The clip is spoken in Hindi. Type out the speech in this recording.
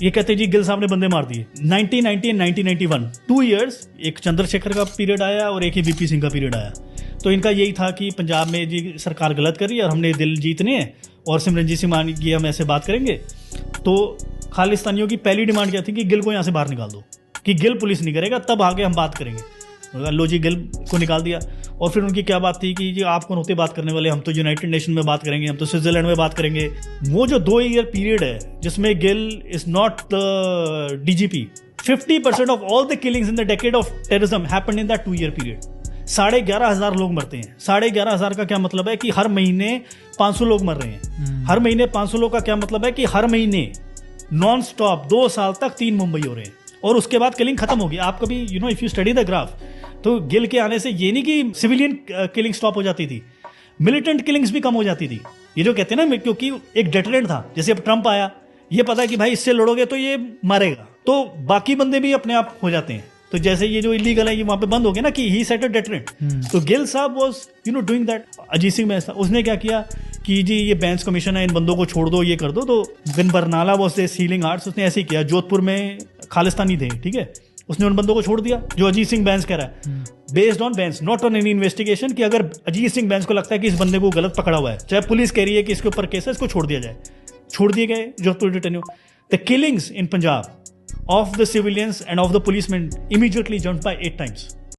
ये कहते हैं जी गिल साहब ने बंदे मार दिए। 1990 एंड 1991 2 इयर्स, एक चंद्रशेखर का पीरियड आया और एक ही वीपी सिंह का पीरियड आया। तो इनका यही था कि पंजाब में जी सरकार गलत कर रही है और हमने दिल जीतने हैं और सिमरनजीत सिंह मान की हम ऐसे बात करेंगे। तो खालिस्तानियों की पहली डिमांड क्या थी कि गिल को यहाँ से बाहर निकाल दो, कि गिल पुलिस नहीं करेगा तब आगे हम बात करेंगे। लो जी गिल को निकाल दिया। और फिर उनकी क्या बात थी कि जी आप कौन होते बात करने वाले, हम तो यूनाइटेड नेशन में बात करेंगे, हम तो स्विट्जरलैंड में बात करेंगे। वो जो 2 ईयर पीरियड है जिसमें Gill is not the DGP, 50% of all the killings in the decade of terrorism happened in that 2 year period. 11,500 लोग मरते हैं। 11,500 का क्या मतलब है कि हर महीने 500 लोग मर रहे हैं। हर महीने 500 लोग का क्या मतलब है कि हर महीने नॉन स्टॉप 2 साल तक 3 मुंबई हो रहे हैं और उसके बाद किलिंग खत्म होगी। आप कभी if you study the graph, तो गिल के आने से ये नहीं कि सिविलियन किलिंग स्टॉप हो जाती थी, मिलिटेंट किलिंग्स भी कम हो जाती थी। ये जो कहते हैं ना, क्योंकि एक डेटरेंट था। जैसे अब ट्रंप आया, ये पता है कि भाई इससे लड़ोगे तो ये मारेगा, तो बाकी बंदे भी अपने आप हो जाते हैं। तो जैसे ये जो इलीगल है ये वहां पे बंद हो गया ना, कि ही सेट अ डेटरेंट। तो गिल साहब was doing that. Ajit Singh Bains था, उसने क्या किया कि जी ये बैंस कमीशन है, इन बंदों को छोड़ दो, ये कर दो। तो बिन Barnala was this healing arts, उसने ऐसे ही किया। जोधपुर में खालिस्तानी थे, ठीक है, उसने उन बंदों को छोड़ दिया जो अजीत सिंह बैंस कह रहा है, based on Bains, not on any investigation. कि अगर अजीत सिंह बैंस को लगता है कि इस बंदे को गलत पकड़ा हुआ है, चाहे पुलिस कह रही है कि इसके ऊपर केस है, इसको छोड़ दिया जाए। छोड़ दिए गए Jodhpur detenu. The killings in Punjab of the civilians and of the policemen immediately jumped by 8 times.